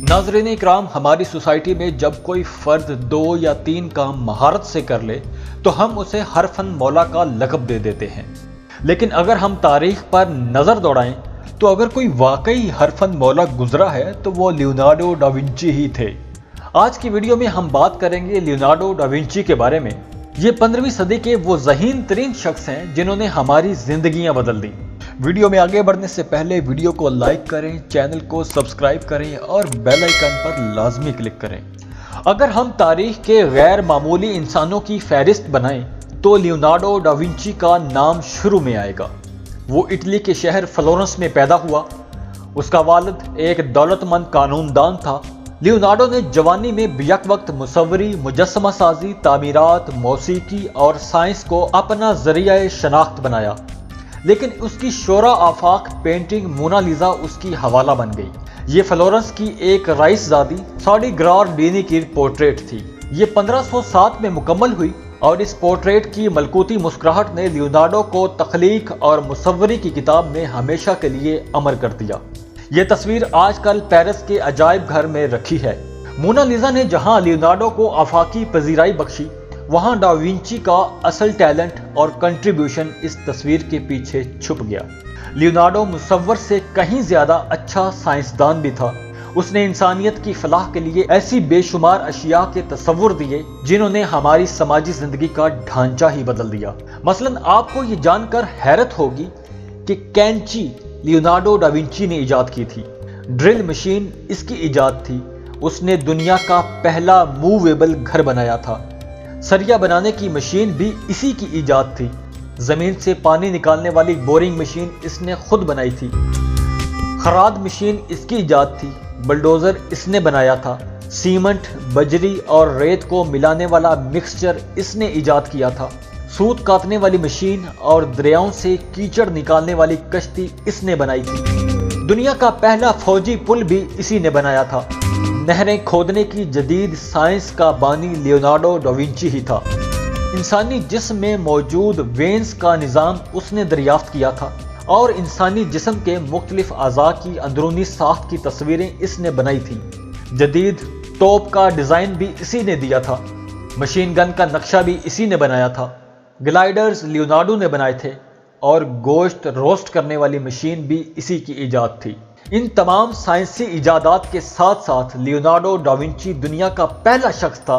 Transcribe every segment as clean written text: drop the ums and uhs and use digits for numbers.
नाज़रीन इकराम, हमारी सोसाइटी में जब कोई फर्द 2 या 3 काम महारत से कर ले तो हम उसे हरफन मौला का लक़ब दे देते हैं। लेकिन अगर हम तारीख पर नज़र दौड़ाएं तो अगर कोई वाकई हरफन मौला गुजरा है तो वो लियोनार्डो डा विंची ही थे। आज की वीडियो में हम बात करेंगे लियोनार्डो डा विंची के बारे में। ये 15वीं सदी के वो ज़हीन तरीन शख्स हैं जिन्होंने हमारी जिंदगियां बदल दी। वीडियो में आगे बढ़ने से पहले वीडियो को लाइक करें, चैनल को सब्सक्राइब करें और बेल आइकन पर लाजमी क्लिक करें। अगर हम तारीख के गैर मामूली इंसानों की फहरिस्त बनाएं तो लियोनार्डो डा विंची का नाम शुरू में आएगा। वो इटली के शहर फ्लोरेंस में पैदा हुआ। उसका वालिद एक दौलतमंद कानूनदान था। लियोनार्डो ने जवानी में बियक वक्त मुसव्वरी, मुजस्समा साजी, तामीरात, मौसीकी और साइंस को अपना जरिया शनाख्त बनाया। लेकिन उसकी शोरा आफाक पेंटिंग मोनालिसा उसकी हवाला बन गई। ये फ्लोरेंस की एक राइसजादी साडी ग्रारडीनी की पोर्ट्रेट थी। ये 1507 में मुकम्मल हुई और इस पोर्ट्रेट की मलकूती मुस्कुराहट ने लियोनार्डो को तख्लीक और मुसव्वरी की किताब में हमेशा के लिए अमर कर दिया। ये तस्वीर आजकल पेरिस के अजायब घर में रखी है। मोनालिसा ने जहां लियोनार्डो को आफाकी पजीराई बख्शी, वहां डा विंची का असल टैलेंट और कंट्रीब्यूशन इस तस्वीर के पीछे छुप गया। लियोनार्डो मुसव्वर से कहीं ज्यादा अच्छा साइंसदान भी था। उसने इंसानियत की फलाह के लिए ऐसी बेशुमार अशिया के तस्वुर दिए जिन्होंने हमारी समाजी जिंदगी का ढांचा ही बदल दिया। मसलन आपको ये जानकर हैरत होगी कि कैंची लियोनार्डो डा विंची ने इजाद की थी। ड्रिल मशीन इसकी इजाद थी। उसने दुनिया का पहला मूवेबल घर बनाया था। सरिया बनाने की मशीन भी इसी की इजाद थी। जमीन से पानी निकालने वाली बोरिंग मशीन इसने खुद बनाई थी। खराद मशीन इसकी इजाद थी। बुलडोजर इसने बनाया था। सीमेंट, बजरी और रेत को मिलाने वाला मिक्सचर इसने इजाद किया था। सूत काटने वाली मशीन और दरियाओं से कीचड़ निकालने वाली कश्ती इसने बनाई थी। दुनिया का पहला फौजी पुल भी इसी ने बनाया था। नहरें खोदने की जदीद साइंस का बानी लियोनार्डो डा विंची ही था। इंसानी जिस्म में मौजूद वेन्स का निज़ाम उसने दरियाफ्त किया था और इंसानी जिस्म के मुख्तलिफ अज़ा की अंदरूनी साख्त की तस्वीरें इसने बनाई थी। जदीद तोप का डिज़ाइन भी इसी ने दिया था। मशीन गन का नक्शा भी इसी ने बनाया था। ग्लाइडर्स लियोनार्डो ने बनाए थे और गोश्त रोस्ट करने वाली मशीन भी इसी की इजाद थी। इन तमाम साइंसी इजादात के साथ साथ लियोनार्डो डा विंची दुनिया का पहला शख्स था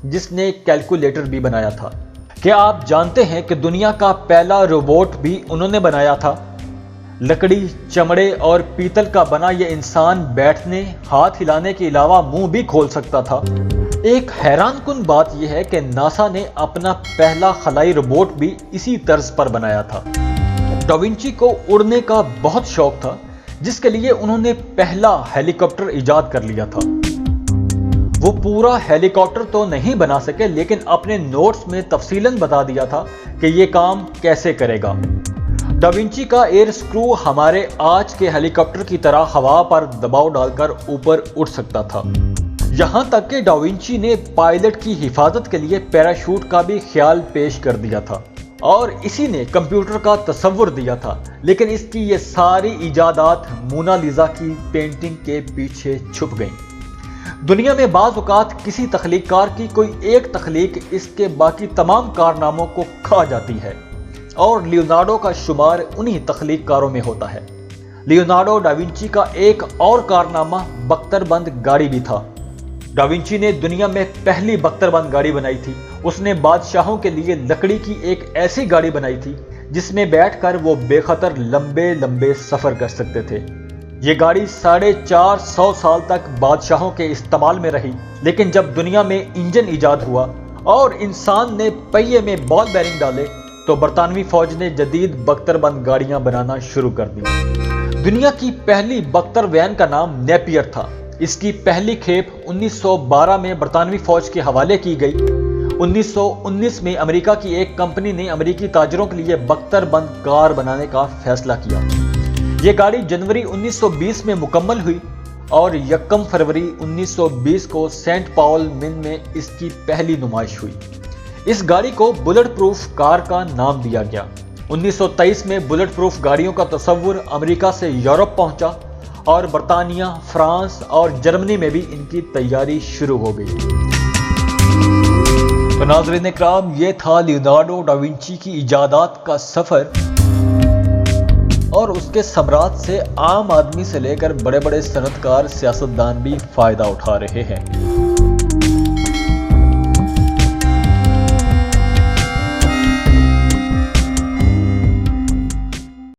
जिसने कैलकुलेटर भी बनाया था। क्या आप जानते हैं कि दुनिया का पहला रोबोट भी उन्होंने बनाया था? लकड़ी, चमड़े और पीतल का बना यह इंसान बैठने, हाथ हिलाने के अलावा मुंह भी खोल सकता था। एक हैरानकुन बात यह है कि नासा ने अपना पहला खलाई रोबोट भी इसी तर्ज पर बनाया था। डा विंची को उड़ने का बहुत शौक था, जिसके लिए उन्होंने पहला हेलीकॉप्टर इजाद कर लिया था। वो पूरा हेलीकॉप्टर तो नहीं बना सके, लेकिन अपने नोट्स में तफसीलन बता दिया था कि ये काम कैसे करेगा। डा विंची का एयर स्क्रू हमारे आज के हेलीकॉप्टर की तरह हवा पर दबाव डालकर ऊपर उठ सकता था। यहां तक कि डा विंची ने पायलट की हिफाजत के लिए पैराशूट का भी ख्याल पेश कर दिया था और इसी ने कंप्यूटर का तस्वुर दिया था। लेकिन इसकी ये सारी इजादात मोनालिसा की पेंटिंग के पीछे छुप गईं। दुनिया में बाज़ औक़ात किसी तख्लीककार की कोई एक तख्लीक इसके बाकी तमाम कारनामों को खा जाती है और लियोनार्डो का शुमार उन्हीं तख्लीककारों में होता है। लियोनार्डो डा विंची का एक और कारनामा बख्तरबंद गाड़ी भी था। डा विंची ने दुनिया में पहली बख्तरबंद गाड़ी बनाई थी। उसने बादशाहों के लिए लकड़ी की एक ऐसी गाड़ी बनाई थी जिसमें बैठकर वो बेखतर लंबे लंबे सफर कर सकते थे। ये गाड़ी 450 साल तक बादशाहों के इस्तेमाल में रही। लेकिन जब दुनिया में इंजन इजाद हुआ और इंसान ने पहिए में बॉल बेरिंग डाले तो बरतानवी फौज ने जदीद बख्तरबंद गाड़ियां बनाना शुरू कर दी। दुनिया की पहली बख्तर वैन का नाम नेपियर था। इसकी पहली खेप 1912 में बरतानवी फौज के हवाले की गई। 1919 में अमेरिका की एक कंपनी ने अमेरिकी ताजरों के लिए बख्तरबंद कार बनाने का फैसला किया। ये गाड़ी जनवरी 1920 में मुकम्मल हुई और 1 फरवरी 1920 को सेंट पॉल मिन में इसकी पहली नुमाइश हुई। इस गाड़ी को बुलेट प्रूफ कार का नाम दिया गया। 1923 में बुलेट प्रूफ गाड़ियों का तस्वुर अमेरिका से यूरोप पहुंचा اور برطانیہ، فرانس اور جرمنی میں بھی ان کی تیاری شروع ہو گئی۔ تو ناظرین اکرام، یہ تھا لیونارڈو ڈا ونچی کی ایجادات کا سفر، اور اس کے ثمرات سے عام آدمی سے لے کر بڑے بڑے صنعت کار، سیاستدان بھی فائدہ اٹھا رہے ہیں۔